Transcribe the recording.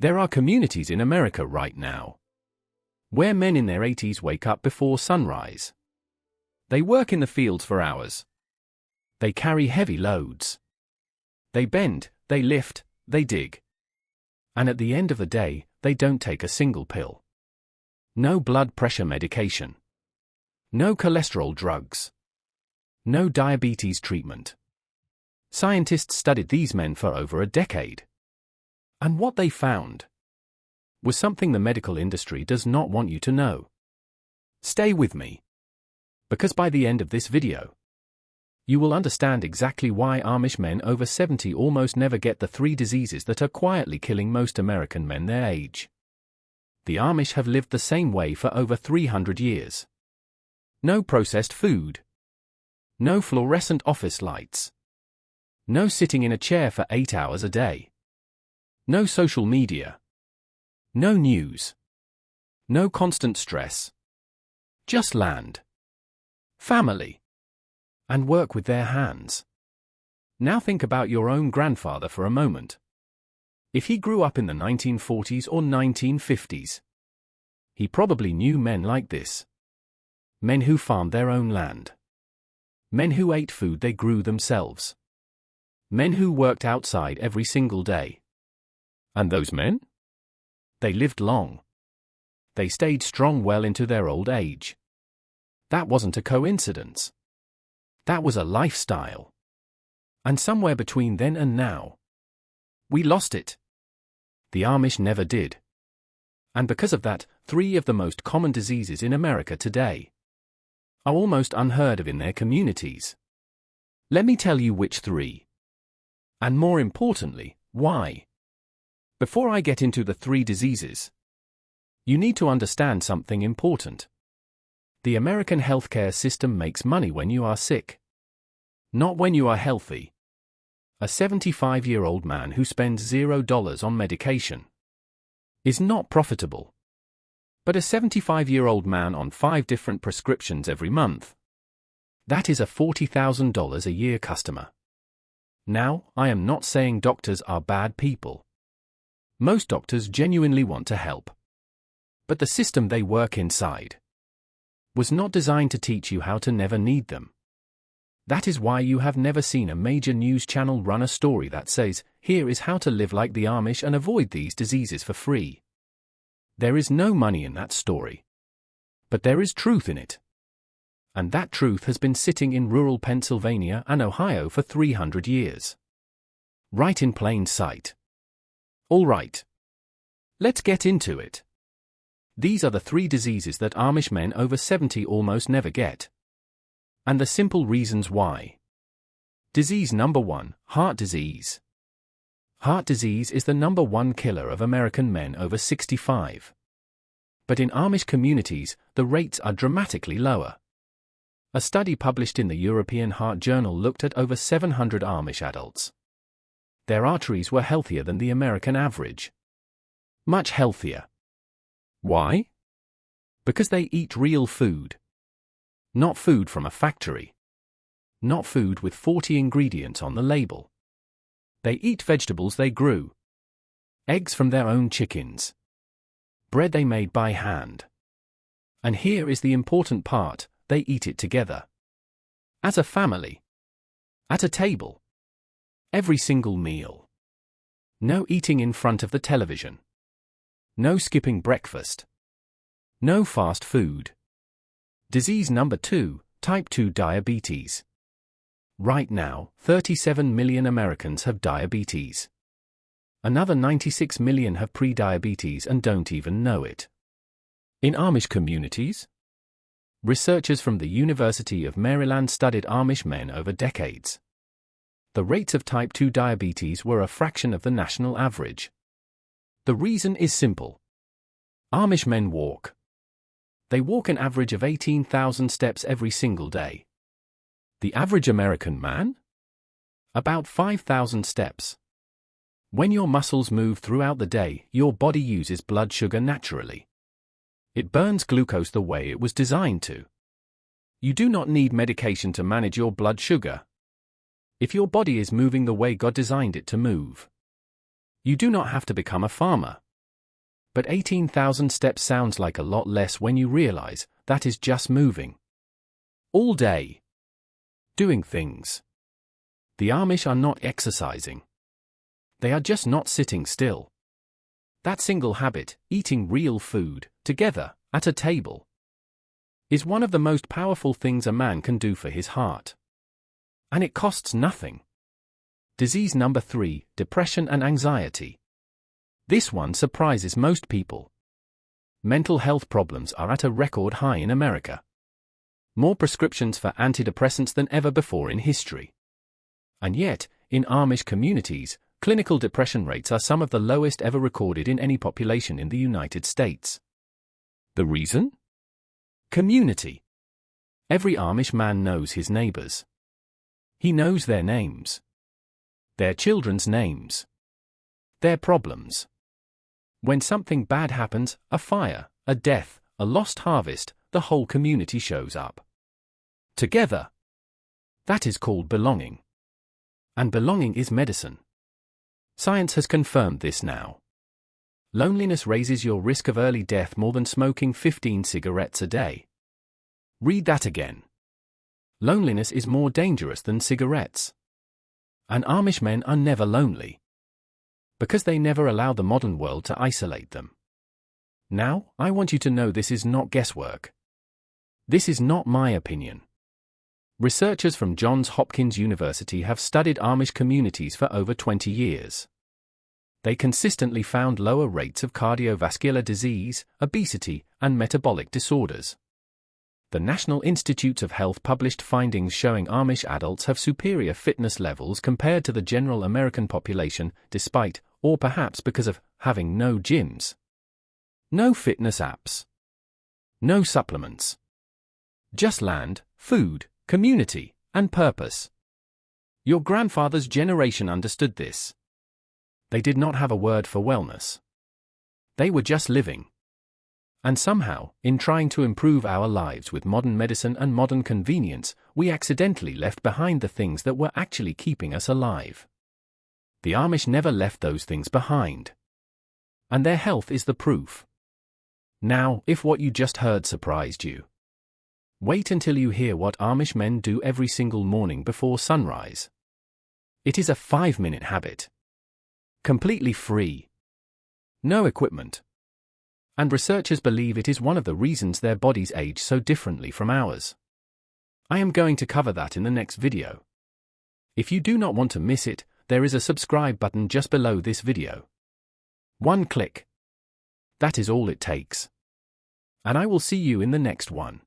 There are communities in America right now where men in their 80s wake up before sunrise. They work in the fields for hours. They carry heavy loads. They bend, they lift, they dig. And at the end of the day, they don't take a single pill. No blood pressure medication. No cholesterol drugs. No diabetes treatment. Scientists studied these men for over a decade. And what they found was something the medical industry does not want you to know. Stay with me, because by the end of this video, you will understand exactly why Amish men over 70 almost never get the 3 diseases that are quietly killing most American men their age. The Amish have lived the same way for over 300 years. No processed food. No fluorescent office lights. No sitting in a chair for 8 hours a day. No social media. No news. No constant stress. Just land, family, and work with their hands. Now think about your own grandfather for a moment. If he grew up in the 1940s or 1950s, he probably knew men like this. Men who farmed their own land. Men who ate food they grew themselves. Men who worked outside every single day. And those men? They lived long. They stayed strong well into their old age. That wasn't a coincidence. That was a lifestyle. And somewhere between then and now, we lost it. The Amish never did. And because of that, 3 of the most common diseases in America today are almost unheard of in their communities. Let me tell you which 3. And more importantly, why. Before I get into the 3 diseases, you need to understand something important. The American healthcare system makes money when you are sick, not when you are healthy. A 75-year-old man who spends $0 on medication is not profitable. But a 75-year-old man on 5 different prescriptions every month, that is a $40,000 a year customer. Now, I am not saying doctors are bad people. Most doctors genuinely want to help. But the system they work inside was not designed to teach you how to never need them. That is why you have never seen a major news channel run a story that says, here is how to live like the Amish and avoid these diseases for free. There is no money in that story. But there is truth in it. And that truth has been sitting in rural Pennsylvania and Ohio for 300 years. Right in plain sight. All right. Let's get into it. These are the 3 diseases that Amish men over 70 almost never get. And the simple reasons why. Disease number 1, heart disease. Heart disease is the number 1 killer of American men over 65. But in Amish communities, the rates are dramatically lower. A study published in the European Heart Journal looked at over 700 Amish adults. Their arteries were healthier than the American average. Much healthier. Why? Because they eat real food. Not food from a factory. Not food with 40 ingredients on the label. They eat vegetables they grew. Eggs from their own chickens. Bread they made by hand. And here is the important part, they eat it together. As a family. At a table. Every single meal. No eating in front of the television. No skipping breakfast. No fast food. Disease number 2, type 2 diabetes. Right now, 37 million Americans have diabetes. Another 96 million have pre-diabetes and don't even know it. In Amish communities, researchers from the University of Maryland studied Amish men over decades. The rates of type 2 diabetes were a fraction of the national average. The reason is simple. Amish men walk. They walk an average of 18,000 steps every single day. The average American man? About 5,000 steps. When your muscles move throughout the day, your body uses blood sugar naturally. It burns glucose the way it was designed to. You do not need medication to manage your blood sugar. If your body is moving the way God designed it to move. You do not have to become a farmer, But 18,000 steps sounds like a lot less when you realize that is just moving. All day. Doing things. The Amish are not exercising. They are just not sitting still. That single habit, eating real food, together, at a table, is one of the most powerful things a man can do for his heart. And it costs nothing. Disease number 3, depression and anxiety. This one surprises most people. Mental health problems are at a record high in America. More prescriptions for antidepressants than ever before in history. And yet, in Amish communities, clinical depression rates are some of the lowest ever recorded in any population in the United States. The reason? Community. Every Amish man knows his neighbors. He knows their names. Their children's names. Their problems. When something bad happens, a fire, a death, a lost harvest, the whole community shows up. Together. That is called belonging. And belonging is medicine. Science has confirmed this now. Loneliness raises your risk of early death more than smoking 15 cigarettes a day. Read that again. Loneliness is more dangerous than cigarettes. And Amish men are never lonely. Because they never allow the modern world to isolate them. Now, I want you to know this is not guesswork. This is not my opinion. Researchers from Johns Hopkins University have studied Amish communities for over 20 years. They consistently found lower rates of cardiovascular disease, obesity, and metabolic disorders. The National Institutes of Health published findings showing Amish adults have superior fitness levels compared to the general American population, despite, or perhaps because of, having no gyms. No fitness apps. No supplements. Just land, food, community, and purpose. Your grandfather's generation understood this. They did not have a word for wellness. They were just living. And somehow, in trying to improve our lives with modern medicine and modern convenience, we accidentally left behind the things that were actually keeping us alive. The Amish never left those things behind. And their health is the proof. Now, if what you just heard surprised you, wait until you hear what Amish men do every single morning before sunrise. It is a 5-minute habit. Completely free. No equipment. And researchers believe it is one of the reasons their bodies age so differently from ours. I am going to cover that in the next video. If you do not want to miss it, there is a subscribe button just below this video. One click. That is all it takes. And I will see you in the next one.